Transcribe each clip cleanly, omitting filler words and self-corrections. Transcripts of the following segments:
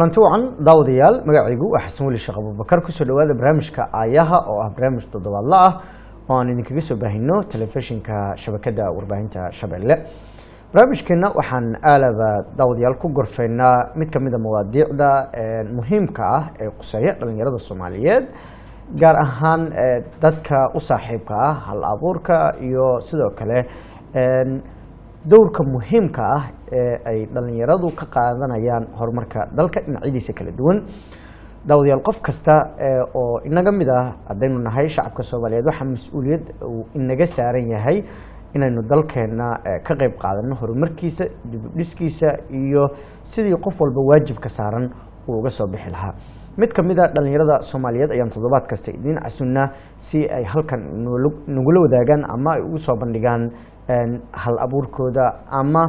kulanti wacan daawadayaal magacaygu waa xasan weli sheekh abubakar kusoo dhawaada barnaamijka aayaha oo ah barnaamij toddobaadle ah oo aan idinkaga soo baahino telefishinka shabakada warbaahinta Shabeelle. barnaamijkeena waxaan aalaba daawadayaal ku gorfeynaa mid kamid ah mawaadiicda muhiimka ah ee quseeya dhalinyarada Soomaaliyeed gaar ahaan dadka u saaxiibka ah hal abuurka iyo sidoo kale dowrka muhiimka ah ee ay dhalinyaradu ka qaadanayaan horumarka dalka dhinacyadiisa kala duwan. daawadayaal qof kasta oo inaga mid ah haddaynu nahay shacabka Soomaaliyeed waxaa mas'uuliyad uu inaga saaran yahay inaynu dalkeena ka qayb qaadano horumarkiisa, dib u dhiskiisa iyo sidii qof walba waajib ka saaran uu uga soo bixi lahaa. mid kamid ah dhalinyarada Soomaaliyeed ayaan toddobaad kasta idin casunnaa si ay halkan nagula wadaagaan ama ay ugu soo bandhigaan hal abuurkooda ama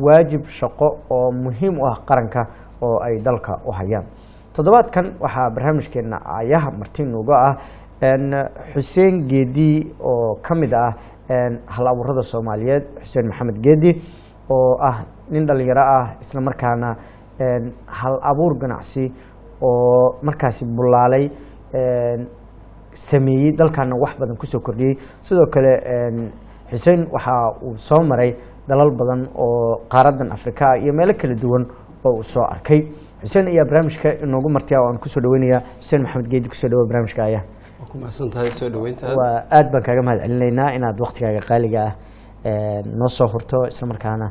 waajib shaqo oo muhiim u ah qaranka oo ay dalka u hayaan. toddobaadkan waxaa barnaamijkeena aayaha marti nooga ah Xuseen Geedi oo kamid ah hal abuurada Soomaaliyeed. Xuseen Maxamed Geedi oo ah nin dhalinyaro ah isla markaana hal abuur ganacsi oo markaasi bulaalay sameeyay dalkana wax badan ku soo kordhiyay. sidoo kale Xuseen waxa uu soo maray dalal badan oo qaaradan Afrika iyo meelo kala duwan oo uu soo arkay. Xuseen ayaa barnaamijka inoogu martiya oo aan ku soo dhaweynaya. Xuseen Maxamed Geedi ku soo dhawo barnaamijka ayaa ku mahadsantahay soo dhaweynta. waa aad baan kaaga mahadcelinaynaa inaad waqtigaaga qaaliga ah noo soo hurto isla markaana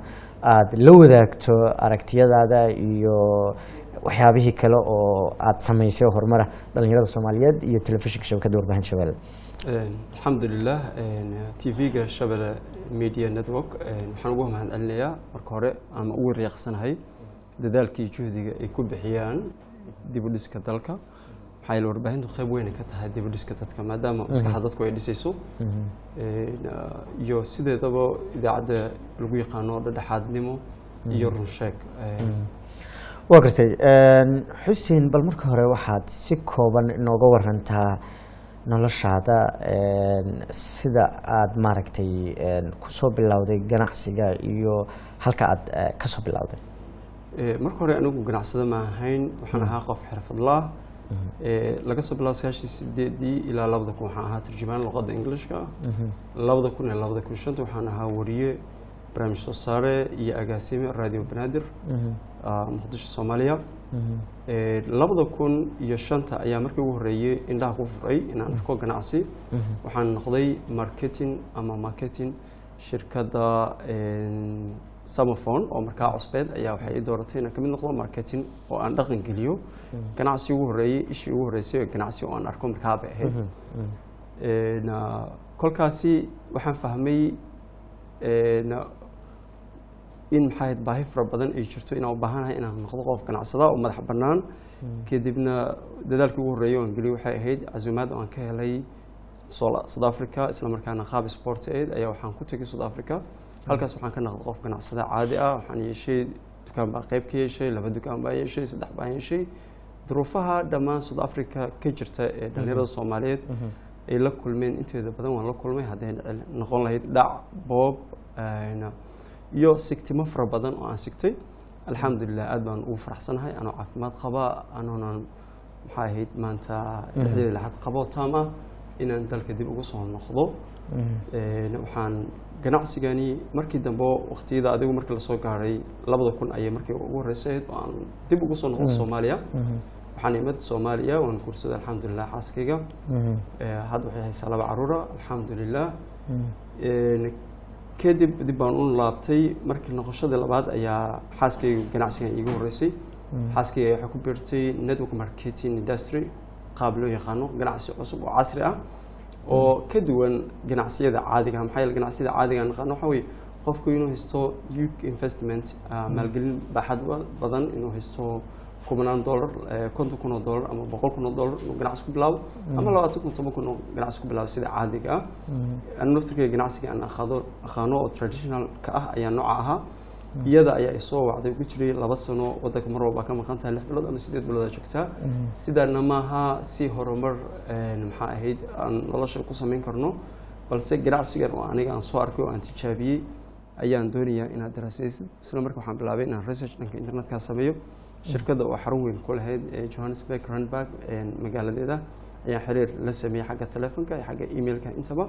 aad la wadaagto aragtiyadaada iyo waxyaabihii kale oo aad samaysay horumar dhalinyarada Soomaaliyeed iyo telefishinka shabakada warbaahinta Shabeelle. alxamdulilah TV-ga Shabeelle Media Network waxaan ugu mahadcelinayaa marka hore ama ugu riyaaqsanahay dadaalkii juhdiga ay ku bixiyaan dib u dhiska dalka. waxay warbaahintu qayb weyn ka tahay dib u dhiska dadka maadaama maskaxda dadku ay dhisayso iyo sideedaba idaacadda lagu yaqaano dhexdhexaadnimo iyo run sheeg. waa gartay Xuseen, bal marka hore waxaad si kooban inooga warantaa noloshaada sida aad maaragtay ku soo bilowday ganacsiga iyo halka aad ka soo bilowday. marka hore anigu ganacsada ma ahayn, waxaan ahaa qof xirfadlaah. laga soo bilaabo 1998 ilaa 2000 waxaan ahaa turjumaan luqadda Ingiriiska. 2000 ilaa 2005 waxaan ahaa wariye barnaamij soo saare iyo agaasime radio Banaadir Muqdisho Soomaaliya. 2005 ayaa markii ugu horeeyay indhaha ku furay inaan arko ganacsi. waxaan noqday marketing shirkadda Samafon oo markaa cusbeed ayaa waxay i dooratay inaan kamid noqdo marketing oo aan dhaqan geliyo ganacsi ugu horeeyay ishii ugu horeysay ganacsi oo aan arko markaa bay ahayd. kolkaasi waxaan fahmay in maxay baahi fara badan ay jirto inaan u baahanahay inaan noqdo qof ganacsada oo madax bannaan. kadibna dadaalkii ugu horeeyay oo aan geliyay waxay ahayd casuumaad oo aan ka helay South Africa isla markaana qaab sport ayaa waxaan ku tagay South Africa. halkaas waxaan ka noqday qof ganacsada caadi ah. waxaan yeeshay dukaan baa qayb ka yeeshay, 2 dukaan baa yeeshay, 3 baa yeeshay. duruufaha dhammaan South Africa ka jirta ee dhalinyarada Soomaaliyeed ay la kulmeen inteeda badan waan la kulmay. hadday noqon lahayd dhac, boob iyo sigtimo fara badan oo aan sigtay. alxamdulilah aad baan ugu faraxsanahay anoo caafimaad qaba, anoonan maxay ahayd maanta dhexdeeda laxad qabo taam ah inaan dalka dib ugu soo noqdo. waxaan ganacsigani markii dambe waqtiyada adigu markii la soo gaaray 2000 ayay markii ugu horeysay oo aan dib ugu soo noqdo Soomaaliya. waxaan imid Soomaaliya waan kursaday alxamdulilah xaaskayga. hadda waxay haysaa 2 caruur alxamdulilah. kadib dib baan u laabtay markii noqoshada labaad ayaa xaaskayga ganacsiga iigu horeysay. xaaskayga waxay ku biirtay network marketing industry qaab loo yaqaano ganacsi cusub oo casri ah oo ka duwan ganacsiyada caadiga ah. maxay ganacsiyada caadiga naqaan waxa weeye qofku inuu haysto huge investment maalgelin baaxad badan inuu haysto $10,000 $50,000 ama $100,000 inuu ganacsi ku bilaabo ama $20,000 inuu ganacsi ku bilaabo sida caadiga ah. anu naftiga ganacsiga aan aqaano oo traditional ka ah ayaa nooca ahaa. iyada ayaa isoo wacday ugu jiray 2 sano wadanka mar walba ka maqan tahay 6 bilood ama 8 bilood joogtaa. sidaana maaha si horumar maxaa ahayd aan nolosha ku sameyn karno, balse ganacsigan oo aniga aan soo arkay oo aan tijaabiyay ayaan doonayaa inaad daraasaysid. isla markaa waxaan bilaabay inaan research dhanka internetka sameeyo shirkadda oo xarun weyn ku lahayd Johannesburg Randburg magaaladeeda ayaan xiriir la sameeyay xagga telefoonka iyo xagga emailka intaba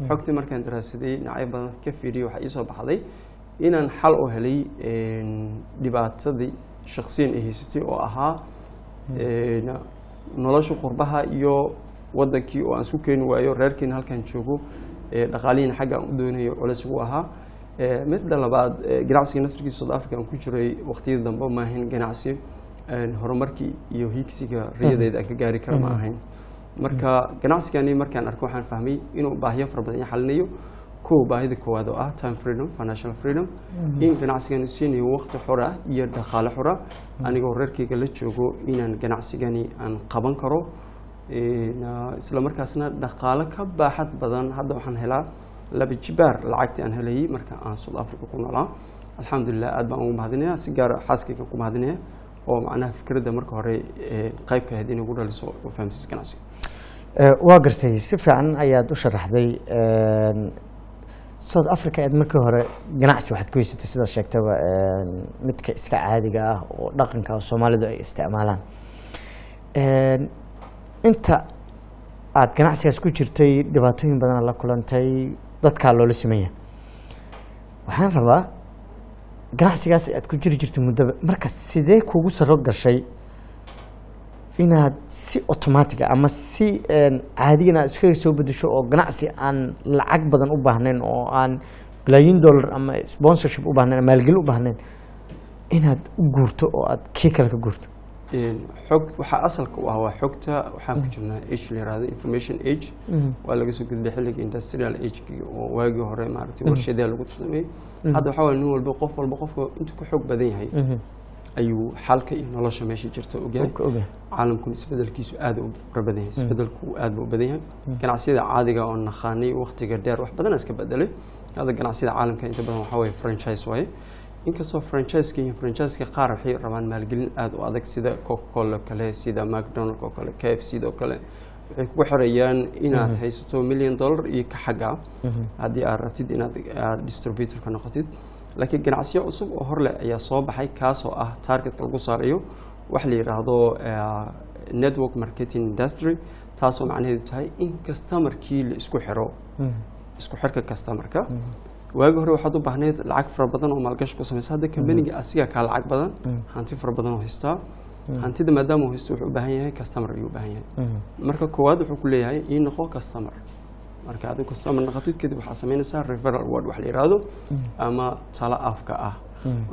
xogtii markaan daraasaday dhinacyo badan ka fiiriyay waxaa ii soo baxday inaan xal u helay dhibaatadii shakhsiyan ay haysatay oo ahaa nolosha qurbaha iyo wadankii oo aan isku keeni waayo reerkiina halkaan joogo dhaqaalihiina xagga aan u doonayo culays ugu ahaa midda labaad ganacsiga naftirkiisa South Africa aan ku jiray waqtiyada dambe ma ahayn ganacsi horumarkii iyo higsiga riyadeeda aan ka gaari karo ma ahayn marka ganacsigani markaan arko waxaan fahmay inuu baahiyo fara badan xalinayo baahida koowaad oo ah time freedom financial freedom in ganacsigani siinayo waqti xor ah iyo dhaqaale xor ah anigoo reerkayga la joogo inaan ganacsigani aan qaban karo isla markaasna dhaqaale ka baaxad badan hadda waxaan helaa laba jibaar lacagtii aan helayay marka aan South Africa ku noolaa alxamdulillah aad baan ugu mahadinayaa si gaar ah xaaskayga ku mahadinayaa oo macnaha fikradda marka hore qayb ka ahayd inay ugu dhaliso oo fahamsiis ganacsiga waa gartay si fiican ayaad u sharaxday South Africa aad markii hore ganacsi waxaad ku haysatay sida sheegtaba midka iska caadiga ah oo dhaqanka Soomaalidu ay isticmaalaan inta aad ganacsigaas ku jirtay dhibaatooyin badan la kulantay dadka loola sameeyay waxaan rabaa ganacsigaas aad ku jiri jirtay muddo marka sidee kugu saro gashay inaad si automatic ama si caadiga iska soo bedesho oo ganacsi aan lacag badan u baahnayn oo aan billion dollar ama sponsorship u baahnayn maalgelin u baahnayn inaad u guurto oo aad kale ka guurto xog waxa asalka u ah waa xogta waxaan ku jirnaa age la yiraahdo information age waa laga soo gudbay xilliga industrial age oo waagi hore maaragtay warshadaha lagu tirsamay hadda waxa weyn walba qofka inta ku xog badan yahay ayuu xalka iyo nolosha meesha jirta ogaay caalamku isbedelkiisu aad u badan yahay isbedelku aad u badan yahay ganacsiyada caadiga oo naqaanay waqtiga dheer wax badan iska bedelay hada ganacsiyada caalamka inta badan waxa way franchise way inkastoo franchise qaar waxay rabaan maalgelin aad u adag sida Coca-Cola kale sida McDonald's oo kale KFC oo kale waxay ku xirayaan inaad haysato $1 million iyo ka xaga hadii aad rabtid inaad distributor ka noqotid laakiin ganacsiyo cusub oo hor leh ayaa soo baxay kaas oo ah targetka lagu saarayo wax la yiraahdo network marketing industry taasoo macnaheedu tahay in customer-kii la isku xiro isku xirka customer-ka waagi hore waxaad u baahneed lacag fara badan oo maalgashi ku samaysa hadda company-ga asiga ka lacag badan hanti fara badan oo haysta hantida maadaama uu haysto wuxuu u baahan yahay customer ayuu u baahan yahay marka koowaad wuxuu ku leeyahay in noqo customer marka adigu customer noqotid kadib waxaa sameynaysaa referral word wax la yiraahdo ama tala afka ah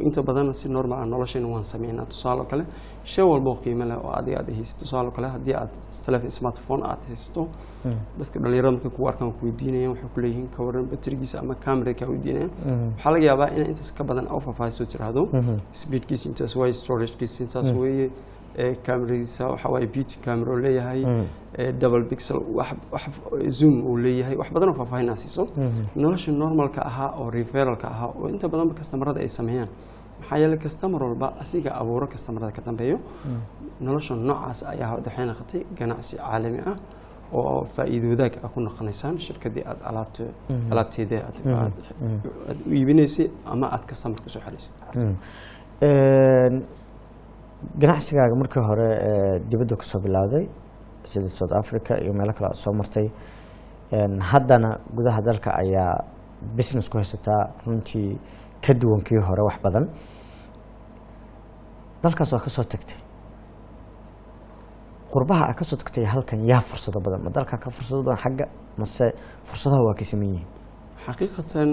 inta badan si normal ah noloshayna waan sameynaa tusaale kale shay walba oo qiimo leh oo adiga aad haysto tusaale kale haddii aad telephone smartphone aad haysto dadka dhalinyarada markay ku arkaan ku weydiinayaan waxay ku leeyihiin ka waran batterigiisa ama camera ka weydiinayaan waxaa laga yaabaa in intaas ka badan oo faahfaahiso tiraahdo speedkiisa intaas way storagekiisa intaas way kameradiisa waxa way beauty camera leeyahay double pixel wax zoom uu leeyahay wax badan oo faahfaahinayso nolosha normalka aha oo referralka aha oo inta badan customerada ay sameeyaan maxaa yeelay customer walba asiga abuuro customerada ka dambeeyo nolosha noocaas ayaa waxayna qatay ganacsi caalami ah oo faa'iido wadaag ah ku noqonaysaan shirkadii aad alaabteeda aad u iibinaysay ama aad customer ku soo xariisay ganacsigaaga markii hore dibadda ku soo bilowday sida South Africa iyo meelo kale soo martay haddana gudaha dalka ayaa business ku haysataa runtii ka duwankii hore wax badan dalkaas waa ka soo tagtay qurbaha ka soo tagtay halkan yaa fursado badan ma dalka ka fursado badan xagga mase fursadaha waa ka sameeyeen xaqiiqatan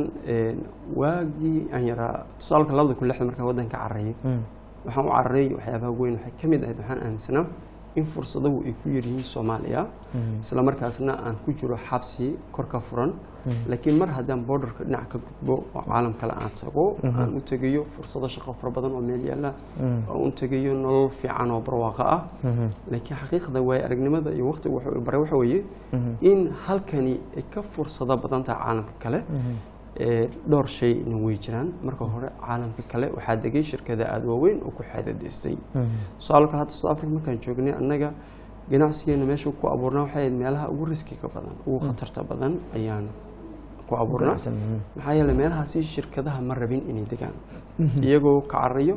waagi aan yaraa tusaalka 2006 marka wadanka carreeyay waxaan u carray waxyaabaha weyn waxay ka mid ahayd waxaan aaminsanaa in fursadahu ay ku yaryihiin Soomaaliya isla markaasna aan ku jiro xabsi kor ka furan laakiin mar haddaan borderka dhinac ka gudbo oo caalam kale aan tago aan u tagayo fursado shaqo fara badan oo meel yaala oo u tagayo nolol fiican oo barwaaqo ah laakiin xaqiiqda way aragnimada iyo waqtiga waxa weeye in halkani ay ka fursado badan tahay caalamka kale dhowr shay in way jiraan marka hore caalamka kale waxaa degay shirkada aad waaweyn oo ku xadadiistay su'aalka hadda South Africa markaan joognay annaga ganacsigeena meesha ku abuurnaa waxay meelaha ugu riskiga badan ugu khatarta badan ayaan ku abuurnaa maxaa yeelay meelahaasi shirkadaha ma rabin inay degaan iyagoo ka carriyo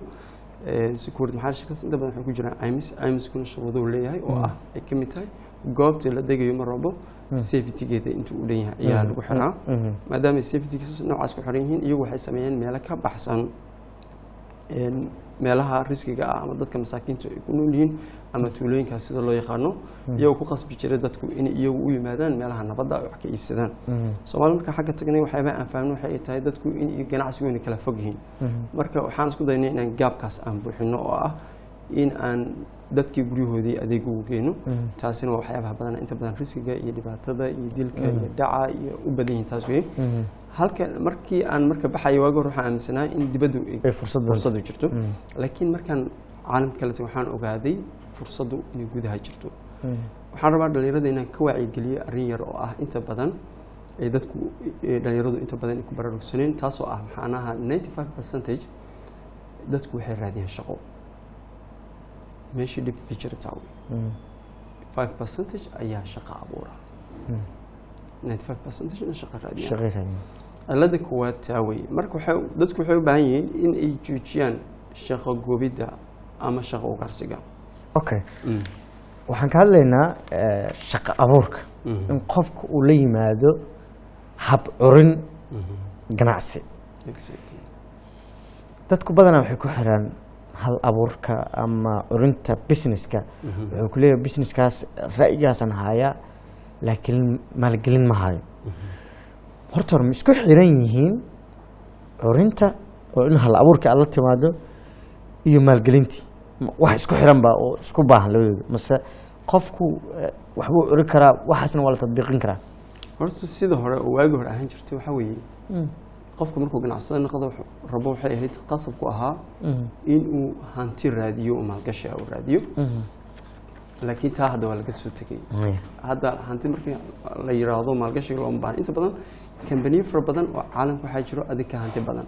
security maxaa shirkadaas inta badan waxay ku jiraan IMS-kuna shuruudo leeyahay oo ah ay ka mid tahay goobta la degayo mar walbo safety-geeda intuu u dhan yahay ayaa lagu xiraa maadaama safety-giisa noocaas ku xiran yihiin iyagu waxay sameeyeen meelo ka baxsan meelaha riskiga ah ama dadka masaakiinta ay ku nool yihiin ama tuulooyinkaas sida loo yaqaano iyagoo ku qasbi jiray dadku in iyagu u yimaadaan meelaha nabadda ay wax ka iibsadaan Soomaali marka xagga tagnay waxyaaba aan fahmno waxay tahay dadku in ganacsigooda kala fog yihiin marka waxaan isku daynay inaan gaabkaas aan buuxino oo ah in aan dadkii guryahoodii adeeg ugu geeno taasina waa waxyaabaha badan inta badan riskiga iyo dhibaatada iyo dilka iyo dhaca iyo u badan yihiin taas weeye halka markii aan marka baxay waago waxaan aaminsanaa in dibaddu ay fursad jirto laakiin markaan caalamka kale waxaan ogaaday fursadu inay gudaha jirto waxaan rabaa dhalinyarada inaan ka wacyigeliyo arrin yar oo ah inta badan ay dadku dhalinyaradu inta badan ay ku baraarugsaneen taasoo ah maxaanaha 95% dadku waxay raadiyaan shaqo meeshii dhibka ka jira taawe 5% ayaa shaqo abuura 95% in shaqo raadiyaan alada kuwaad taawe marka dadku waxay u baahan yihiin in ay joojiyaan shaqo goobida ama shaqo ugaarsiga okay waxaan ka hadlaynaa shaqo abuurka in qofku uu la yimaado hab curin ganacsi dadku badanaa waxay ku xiraan hal abuurka ama curinta businesska wuxuu ku leeyahay businesskaas ra'yigaasan haya laakiin maalgelin ma hayo horta hore ma isku xiran yihiin curinta oo in hal abuurka aad la timaado iyo maalgelintii wax isku xiran baa oo isku baahan labadooda mase qofku waxbuu curi karaa waxaasna waa la tadbiiqin karaa horta sida hore oo waagi hore ahaan jirtay waxa weeye qofka markuu ganacsada noqdo rabo waxay ahayd qasab ku ahaa in uu hanti raadiyo oo maalgashi uu raadiyo laakiin taa hadda waa laga soo tagay hadda hanti markii la yiraahdo maalgashiga loo baahan inta badan kambaniyo fara badan oo caalamka waxaa jiro adika hanti badan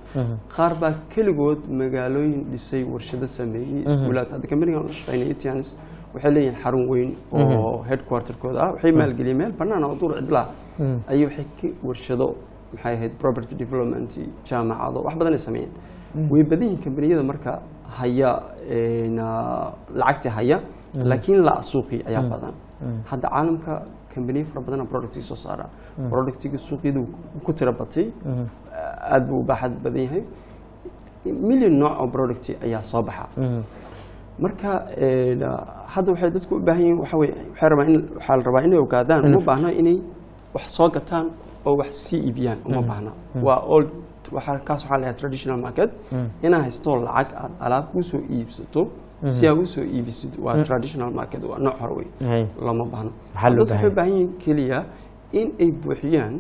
qaar baa keligood magaalooyin dhisay warshado sameeyay iskuulaad hadda kambaniga la shaqeynaya Etianis waxay leeyihiin xarun weyn oo headquarter-kooda ah waxay maalgeliyeen meel bannaan oo dur cidla ayuu waxay ka warshado maxay ahayd property development jaamacado wax badan ay sameeyeen way badan yihiin kambaniyada marka haya lacagta haya laakiin la suuqi ayaa badan hadda caalamka kambaniyo fara badan product soo saara productiga suuqyadu ku tira batay aad buu baaxad badan yahay million nooc oo product ayaa soo baxa marka hadda waxay dadku u baahan yihiin waxay rabaa inay ogaadaan uma baahna inay wax soo gataan oo wax sii iibiyaan uma baahna waa old waxaa la traditional market inaa haysto lacag aad alaab ku soo iibsato si aad u soo iibisid waa traditional market waa nooc hore wey lama baahna dadku waxay u baahan yihiin keliya in ay buuxiyaan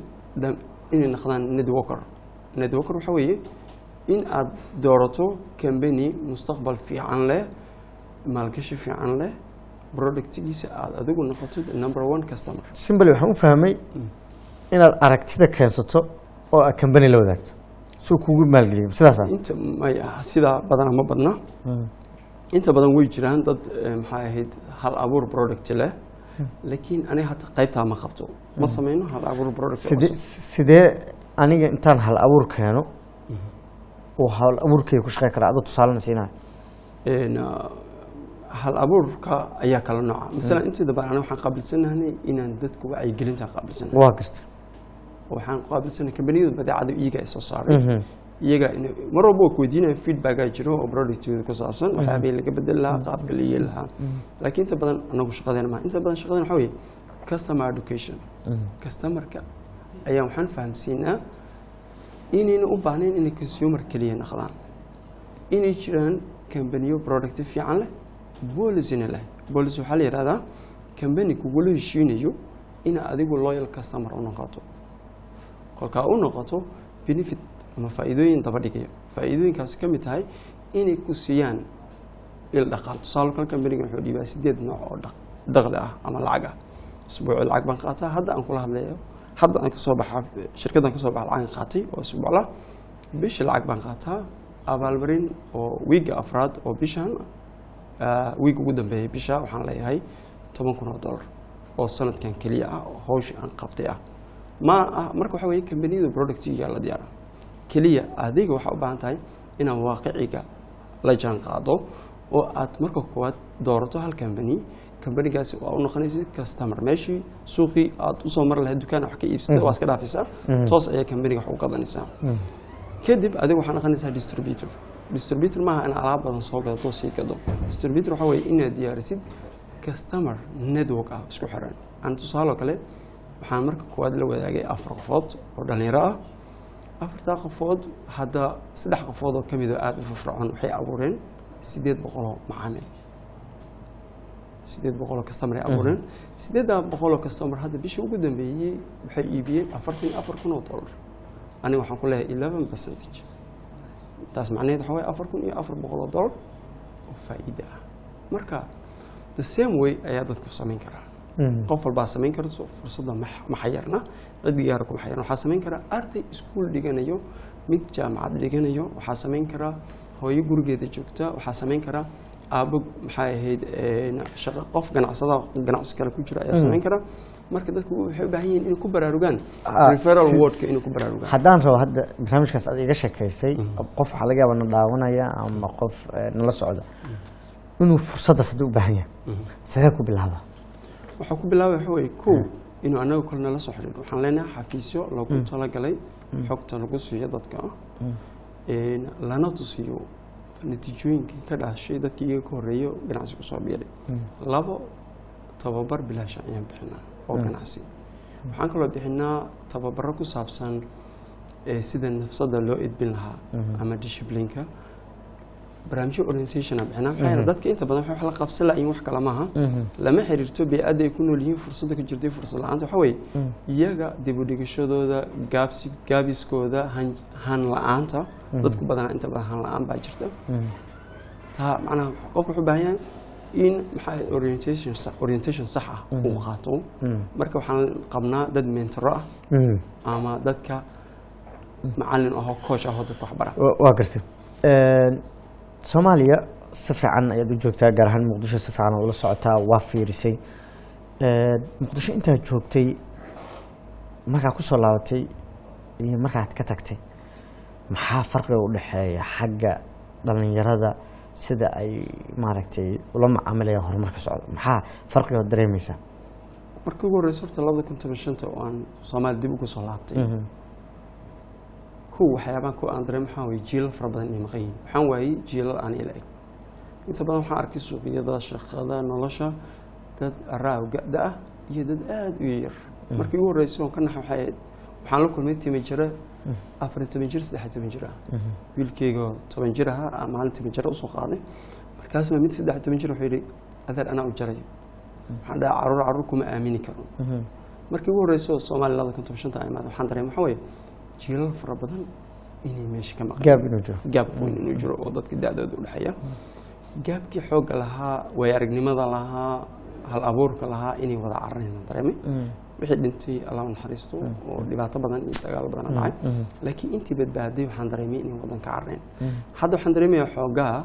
inay noqdaan networker waxa weeye in aad doorato company mustaqbal fiican leh maalgashi fiican leh productigiisa aad adigu noqoto number 1 customer simple waxaan u fahmay inaad aragtida keensato oo aad company la wadaagto soo kugu maalgeliyo sidaas ah inta sida badan ma badna inta badan way jiraan dad maxay ahayd hal abuur product leh laakiin aniga hata qaybta ma qabto ma sameeyno hal abuur product sidee aniga intaan hal abuur keeno oo hal abuurkay ku shaqeyn kara adoo tusaalanaysiina hal abuurka ayaa kala nooca mesela intii dabaan aniga waxaan qaabilsanahay inaan dadku wacyi gelinta qaabilsanahay waa garta waxaan qaabilsanahay kambaniyada badeecada iyaga ay soo saaray iyaga mar walba ku weydiinaya feedback ay jiro oo productooda ku saabsan waxyaabay laga bedel lahaa qaabka la yeeli lahaa laakiin inta badan anagu shaqadeena ma inta badan shaqadeena waxa weeye customer education customerka ayaa waxaan fahamsiinaa inayna u baahnayn inay consumer kaliya noqdaan inay jiraan kambaniyo product fiican leh bolisina leh bolis waxaa la yiraahdaa kambani kugula heshiinayo in adigu loyal customer u noqoto kolka u noqoto benefit ama faa'iidooyin daba dhigaya faa'iidooyinkaas ka mid tahay inay ku siiyaan il dhaqaal tusaale kale kambaniga wuxuu dhiibaa 8 nooc oo dakhli ah ama lacag ah isbuuc lacag baan qaataa hadda aan kula hadlayo hadda aan ka soo baxaa shirkaddan ka soo baxay lacag qaatay oo isbuuc la bish lacag baan qaataa abaalmarin oo week afraad oo bishan week ugu dambeeyay bisha waxaan leeyahay $10,000 oo sanadkan kaliya ah oo hawsh aan qabtay ah ma marka waxa weeye kambaniyada productiga la diyaara kaliya adiga waxa u baahan tahay inaan waaqiciga la jaan qaado oo aad marka koowaad doorato hal kambanigaasi oo u noqonaysid customer meeshii suuqii aad u soo mar lahayd dukaan wax ka iibsatay waa iska dhaafaysaa toos ayaa kambaniga wax u qadanaysaa kadib adiga waxaa noqonaysaa distributor maaha in alaab badan soo gadato sii gado distributor waxaa weeye inaad diyaarisid customer network ah isku xiran aan tusaaloo kale waxaan marka koowaad la wadaagay 4 qofood oo dhalinyaro ah 4 qofood hadda 3 qofood oo kamid ah aad u firfircoon waxay abuureen 800 macaamiil 800 customer ay abuureen 800 customer hadda bishii ugu dambeeyay waxay iibiyeen $44,000 aniga waxaan ku leeyahay 11% taas macnaheedu waxa weeye $4,400 oo faa'iido ah marka the same way ayaa dadku samayn karaa qof walba samayn karto fursadda ma xayirna cid gaar ah kuma xayirna waxa samayn kara arday iskuul dhiganayo mid jaamacad dhiganayo waxa samayn kara hooyo gurigeeda joogta waxa samayn kara aabo maxay ahayd shaqo qof ganacsi kale ku jira ayaa samayn kara marka dadku waxay u baahan yihiin inay ku baraarugaan referral wordka inay ku baraarugaan haddaan rabo hadda barnaamijkaas aad iga sheekaysay qof waxa laga yaabaa na daawanaya ama qof nala socda inuu fursaddaas u baahan yahay sidee ku bilaabaa waxaa ku bilaabay waxa weeye kow inuu anagu kale nala soo xiriiro waxaan leenahay xafiisyo loogu talagalay xogta lagu siiyo dadka lana tusiyo natiijooyinkii ka dhashay dadkii iyaga ka horreeyo ganacsi kusoo biiray 2 tababar bilaash ayaan bixinaa oo ganacsi waxaan kaloo bixinaa tababaro ku saabsan sida nafsada loo edbin lahaa ama disciplineka barnaamijyo orientation aan bixinaa waxay dadka inta badan wax la qabsan laayin wax kala maaha lama xiriirto beecada ay ku nool yihiin fursadda ka jirtay fursad la'aanta waxa weeye iyaga dib u dhigashadooda gaabiskooda han la'aanta dadku badan inta badan han la'aan baa jirta taa macnaha qofku wuxuu baahan yahay in maxay orientation sax ah uu qaato marka waxaan qabnaa dad mentor ah ama dadka macallin ah coach ah dadka wax bara waa gartay Soomaaliya si fiican ayaad u joogtaa gaar ahaan Muqdisho si fiican oo la socotaa waa fiirisay Muqdisho inta joogtay markaa ku soo laabatay iyo markaa ka tagtay maxaa farqiga u dhaxeeya xagga dhalinyarada sida ay maaragtay ula macaamilayaan horumarka socda maxaa farqiga dareemaysaa markii ugu horreysay horta 2015 oo aan Soomaali dib ugu soo laabtay waxyaabaha ku aan dareemo waxaa weeye jiilal fara badan inay maqan yihiin waxaan waayey jiilal aan ila eg inta badan waxaan arkay suuqyada shaqada nolosha dad araawgada ah iyo dad aad u yar markii ugu horreysay oo ka naxay waxaan la kulmay teenager 14 jir 13 jir ah wiilkayga 10 jir ah maalin teenager u soo qaaday markaas ma mid 13 jir wuxuu yiri adeer ana u jaray waxaan dhahay caruur kuma aamini karo markii ugu horreysay Soomaaliya 2015 ay maad waxaan dareemay waxa weeye jiilal fara badan inay meesha ka maqan gaab inuu jiro oo dadka da'dooda u dhaxaya gaabkii xoog lahaa way aragnimada lahaa hal abuurka lahaa inay wada carreeyaan dareemay wixii dhintay Allah naxariisto oo dhibaato badan iyo dagaal badan dhacay laakiin intii badbaaday waxaan dareemay inay wadan ka carreen hadda waxaan dareemayaa xoogaa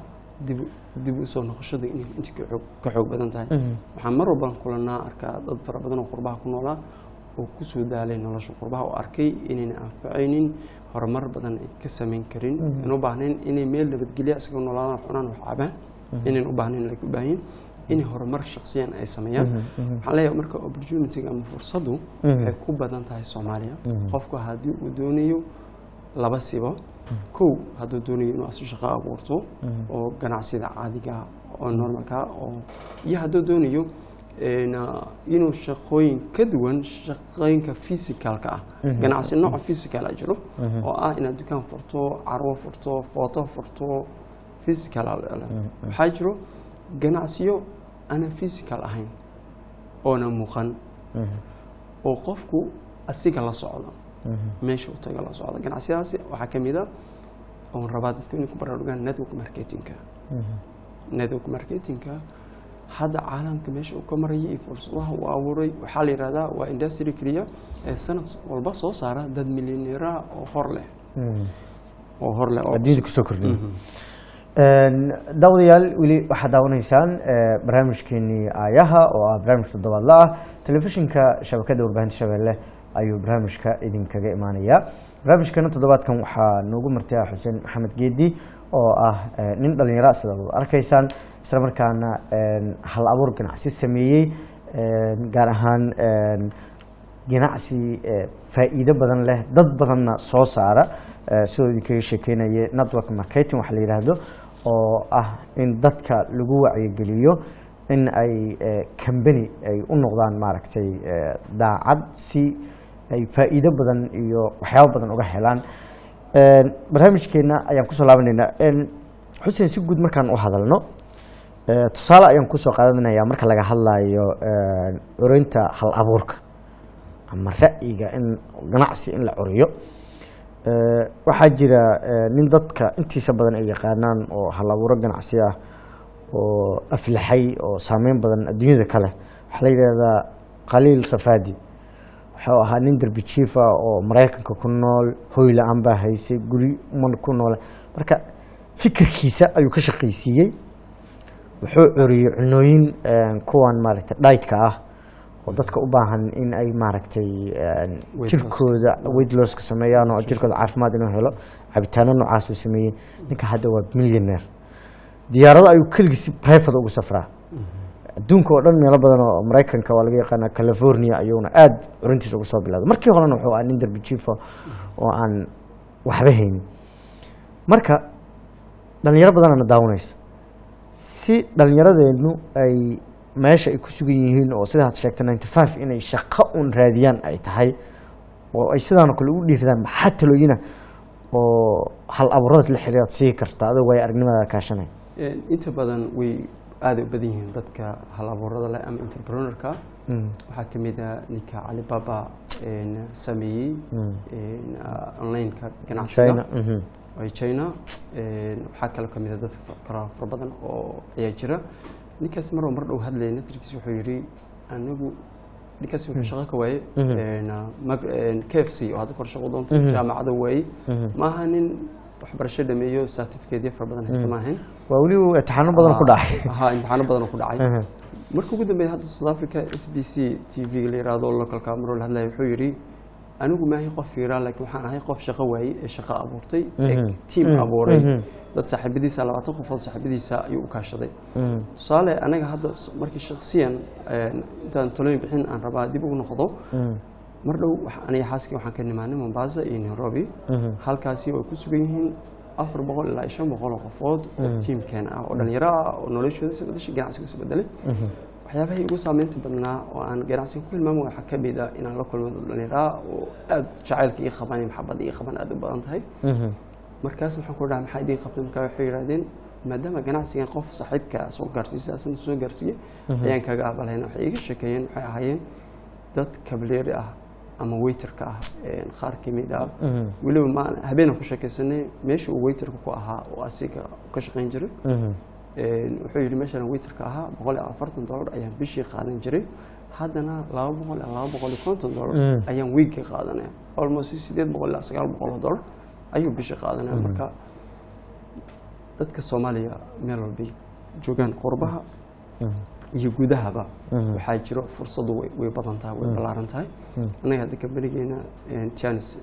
dib u soo noqoshada inay intii ka xoog badan tahay waxaan mar walba kulanaa arkaa dad fara badan oo qurbaha ku noolaa oo ku soo daalay nolosha qurbaha oo arkay inay anfacaynin horumar badan ay ka sameyn karin inuu baahneen inay meel nabadgelyo isaga noolaadaan xunaan wax cabaan inay u baahneen la ku baahin inay horumar shakhsiyan ay sameeyaan waxaan leeyahay marka opportunity ama fursadu waxay ku badan tahay Soomaaliya qofku haddii uu doonayo laba sibo kow hadduu doonayo inuu asu shaqo abuurto oo ganacsida caadiga oo normalka oo iyo hadduu doonayo inuu shaqooyin ka duwan shaqooyinka physicalka ah ganacsi nooc physical ah jiro oo ah inaad dukaan furto carwo furto photo furto physical waxaa jiro ganacsiyo ana physical ahayn oona muuqan oo qofku asiga la socdo meesha uu taga la socdo ganacsiyadaasi waxaa ka mid ah oo rabaa dadku inay ku baraarugaan network marketingka hadda caalamka meesha uu ka marayay fursadaha uu abuuray waxaa la yiraahdaa waa industry kaliya ee sanad walba soo saara dad milyaneer ah oo hor leh oo adduunka ku soo kordhiyo dawadayaal weli waxaad daawanaysaan barnaamijkeenii aayaha oo ah barnaamij toddobaadle ah telefishinka shabakadda warbaahinta Shabeelle ayuu barnaamijka idinkaga imaanayaa. barnaamijkana toddobaadkan waxaa noogu martay xuseen maxamed geedi oo ah nin dhalinyaro sida aad arkaysaan isla markaana hal abuur ganacsi sameeyey gaar ahaan ganacsi faa'iido badan leh dad badanna soo saara sidoo idinkaga sheekeynaya network marketing waxa la yiraahdo oo ah in dadka lagu wacyigeliyo in ay company ay u noqdaan maaragtay daacad si ay faa'iido badan iyo waxyaabo badan uga helaan. barnaamijkeena ayaan kusoo laabanaynaa xuseen si guud markaan u hadalno tusaale ayaan kusoo qaadanayaa marka laga hadlayo curinta hal abuurka ama ra'yiga in ganacsi in la curiyo. waxaa jira nin dadka intiisa badan ay yaqaanaan oo hal abuuro ganacsi ah oo aflaxay oo saameyn badan adduunyada kale waxaa la yidhaahdaa Khaliil Rafaadi. wuxuu ahaa nin darbi jiif ah oo Mareykanka ku nool hoy la'aan baa haysay guri man ku nool marka fikirkiisa ayuu ka shaqaysiiyey wuxuu curiyay cunooyin kuwan maaragtay diet-ka ah oo dadka u baahan in ay maaragtay jirkooda weight loss ka sameeyaan oo jirkooda caafimaad inuu helo cabitaano noocaas uu sameeyay. ninka hadda waa millionaire diyaarado ayuu kaligiis private ugu safraa adduunka oo dhan meelo badan oo Mareykanka waa laga yaqaanaa California ayuuna aad curintiisa ugu soo bilaabay. markii horena wuxuu ahaa nin darbi jiif oo aan waxba haynin. marka dhalinyaro badanna daawanaysa si dhalinyaradeenu ay meesha ay ku sugan yihiin oo sidaad sheegtay 95 inay shaqo un raadiyaan ay tahay oo ay sidaan kale u dhiiradaan maxaa talooyina oo hal abuurada la xiriirad sii karta adoo way aragnimada kaashanay. inta badan way aad u badan yihiin dadka hal abuurada leh ama entrepreneur-ka. waxaa ka mid ah ninka Alibaba sameeyey online-ka ganacsiga China. waxaa kale ka mid ah dad fara badan oo ayaa jira. ninkaas mar dhow hadlay Netflix wuxuu yiri anagu ninkaas wuxuu shaqo ka waayay KFC oo hadda kor shaqo doonto jaamacada waayay maaha nin waxbarasho dhameeyo certificate fara badan haysta maahan waa wali imtixaano badan ku dhacay imtixaano badan ku dhacay. markii ugu dambeeyay hadda South Africa SBC TV la yiraahdo local camera la hadlay wuxuu yiri anigu ma ahay qof fiiraan laakiin waxaan ahay qof shaqo waayay ee shaqo abuurtay team abuuray dad saaxiibadiisa 20 qofood saaxiibadiisa ayuu u kaashaday. tusaale anaga hadda markii shakhsiyan intaan talooyin bixin aan rabaa dib ugu noqdo mar dhow aniga xaaskii waxaan ka nimaanay Mombasa iyo Nairobi halkaasi oo ku sugan yihiin 400 ilaa 500 qofood oo teamkan ah oo dhalinyaro ah oo noloshooda si bedeshay ganacsiga si bedelay. waxyaabaha ugu saameynta badnaa oo aan ganacsiga ku hilmaamo waxaa ka mid ah inaan la kulmo dhalinyaro oo aad jacaylka iyo qabaan maxabada iyo qabaan aad u badan tahay. markaas waxaan ku dhahay maxay idin qabtay markaa waxay yiraahdeen maadaama ganacsigan qof saaxiibka soo gaarsiisay asan soo gaarsiiyay ayaan kaga aqbalayna. waxay iga sheekeeyeen waxay ahaayeen dad kableeri ah ama waiterka ah qaar ka mid ah waliba ma habeen ku sheekaysanay meesha uu waiterka ku ahaa oo asiga ka shaqeyn jiray. wuxuu yiri meeshan waiterka ahaa $140 ayaan bishii qaadan jiray haddana $250 ayaan weekly qaadanaya almost $800-900 ayuu bishii qaadanaya. marka dadka Soomaaliya meel walba joogaan qurbaha iyo gudahaba waxaa jiro fursado way badan tahay way balaaran tahay. anaga hadda company-geena chance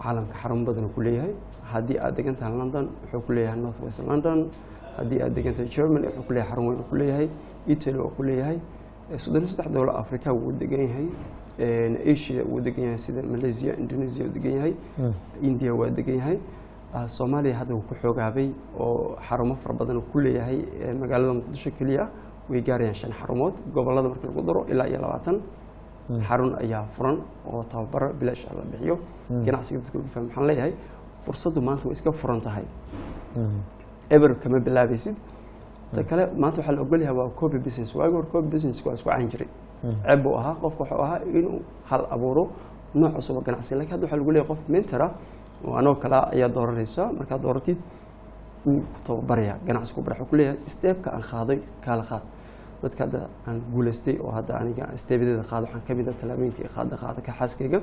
caalamka xarun badan ku leeyahay. haddii aad degan tahay London wuxuu ku leeyahay North West London. haddii aad degan tahay Germany wuxuu ku leeyahay xarun weyn ku leeyahay. Italy wuxuu ku leeyahay 33 dawlad Afrika wuu degan yahay. Asia wuu degan yahay sida Malaysia Indonesia wuu degan yahay. India waa degan yahay. Soomaaliya hadda wuu ku xoogaabay oo xarumo fara badan ku leeyahay magaalada Muqdisho kaliya way gaarayaan 5 xarumood gobolada marka lagu daro ilaa 20 xarun ayaa furan oo tababaro bilaash ah la bixiyo. ganacsiga dadku ku fahmaan waxaan leeyahay fursadu maanta way iska furan tahay ever kama bilaabaysid. ta kale maanta waxa la ogol yahay waa copy business waago copy business waa isku caan jiray ceeb uu ahaa qofku wuxuu ahaa inuu hal abuuro nooc cusub oo ganacsi laakiin hadda waxa lagu leeyahay qof mentor ah oo anoo kala ayaa dooranaysa marka dooratid uu ku tababaraya ganacsiga ku barxo ku leeyahay step-ka aan qaaday kala qaad. dadka hadda aan guuleystay oo hadda aniga step-yada qaad waxaan kamid ah talaabooyinkii qaada ka xaaskayga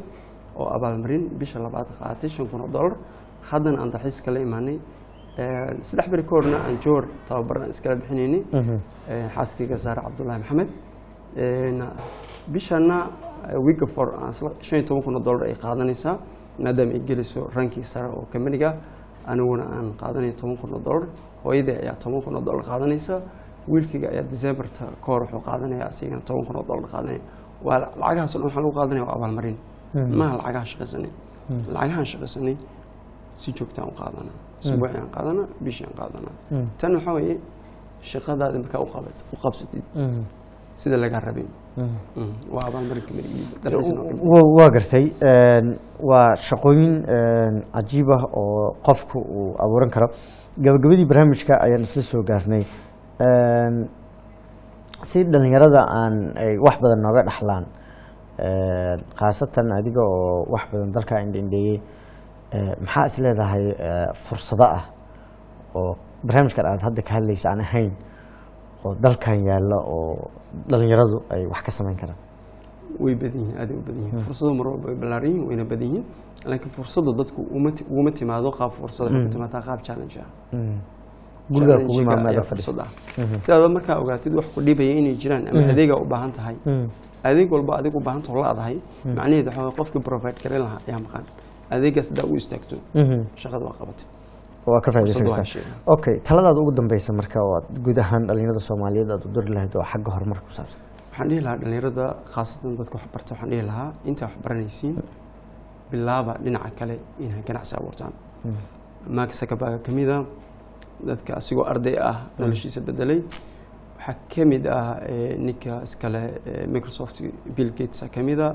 oo abaalmarin bisha labaad qaatay $5,000 haddana aan dalxiis kala imaanay 3 bari koorna aan joor tababar iskala bixinaynay xaaskayga Zara Cabdullaahi Maxamed. bishana week for $15,000 ay qaadanaysaa maadaama ay geliso rankii sare oo kambaniga aniguna aan qaadanayo $10,000 hooyadii ayaa $10,000 qaadanaysa wiilkayga ayaa Decemberta kahor wuxuu qaadanaya asigana $10,000 qaadanaya waa lacagahaas oo waxaan lagu qaadanaya waa abaalmarin maaha lacagaha shaqaysanay lacagahan shaqaysanay si joogtaan u qaadanaa isbuucii aan qaadanaa bishii aan qaadanaa tan waxaa weeye shaqadaada markaa u qabsatid sida laga rabay waa abaalmarinka waa gartay waa shaqooyin cajiib ah oo qofku uu abuuran karo gabagabadii barnaamijka ayaan isla soo gaarnay si dhalinyarada aan ay wax badan nooga dhaxlaan khaasatan adiga oo wax badan dalka indheeyey maxaa is leedahay fursado ah oo barnaamijkan aad hadda ka hadlaysa aan ahayn oo dalkan yaalla oo dhalinyaradu ay wax ka samayn karaan way badan yihiin aad u badan yihiin fursado mar walba way ballaaran yihiin wayna badan yihiin laakiin fursada dadku uma timaado qaab fursada waxay ku timaadaa qaab challenge ah guriga kugu imaamada fadhiisada sidaad markaa ogaatid wax ku dhibaya inay jiraan ama adeega u baahan tahay adeeg walba adigu u baahan tahay la adahay macnaheedu waxa weeye qofkii provide kareyn lahaa ayaa maqan adeegaas daa u istaagto shaqada waa qabatay waa ka faa'iideysanaysaa okay taladaada ugu dambaysa marka oo guud ahaan dhalinyarada Soomaaliyeed aad u diri lahayd oo xagga horumarka ku saabsan waxaan dhihi lahaa dhalinyarada khaasatan dadka wax barta waxaan dhihi lahaa inta wax baranaysiin bilaaba dhinaca kale inay ganacsi abuurtaan Mark Zuckerberg kamida dadka asigoo arday ah noloshiisa bedelay waxaa kamid ah ninka iskale Microsoft Bill Gates kamida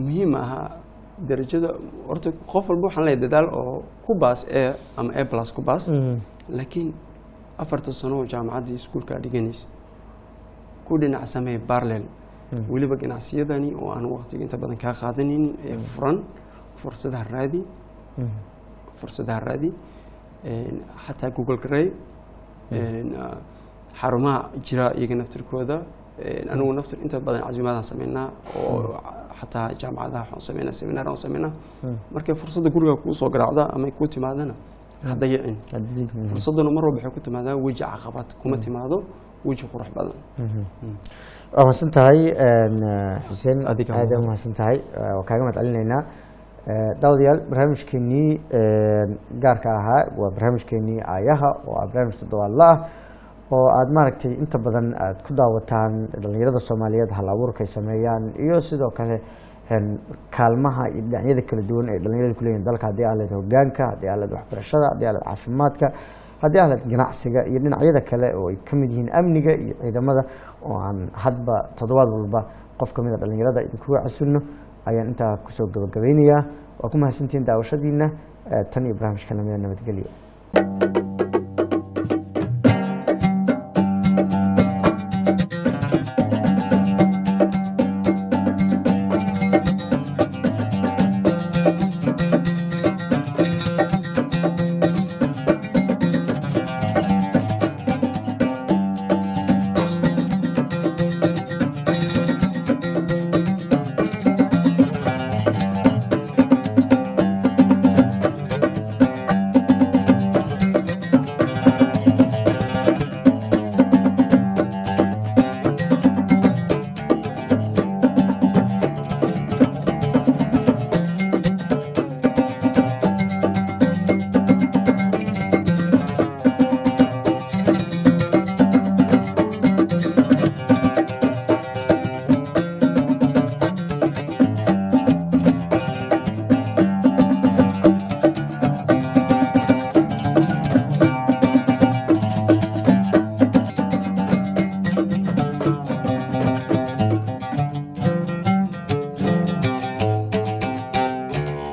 muhiim aha darajada horta qof walba waxaan leeyahay dadaal oo ku baas ama A+ ku baas laakiin 4 sano jaamacadda iskuulka dhiganaysid ku dhinac samee parallel waliba ganacsiyadani oo aan waqtiga inta badan ka qaadanin furan fursadaha raadi حتى جوجل كراي حرمها جرا يجي نفتركودا أنا ونفتر أنت بدنا عزيمات سمينا وحتى جامعة سمينا سمينار سمينا مركب فرصة كلها كوسو قرعة أما يكون تمادنا هذا يعني فرصة مرة بحكم تمادا وجه عقبات كم تمادو وجه قرح بدن ما سنتهاي حسين هذا ما سنتهاي وكأنما تعلمنا داوديال barnaamijkeenii gaarka ahaa waa barnaamijkeenii aayaha oo barnaamij toddobaadle ah oo aad maaragtay inta badan aad ku daawataan dhalinyarada Soomaaliyeed hal abuurka ay sameeyaan iyo sidoo kale kaalmaha iyo dhinacyada kala duwan ee dhalinyarada ku leeyihiin dalka haddii aad leedahay hoggaanka haddii aad leedahay waxbarashada haddii aad leedahay caafimaadka haddii aad leedahay ganacsiga iyo dhinacyada kale oo ay ka mid yihiin amniga iyo ciidamada oo aan hadba toddobaad walba qof ka mid ah dhalinyarada idinkuga casuulno ayaan intaa kusoo gabagabeynayaa waa ku mahadsantihiin daawashadiina tan iyo barnaamijka nabadgelyo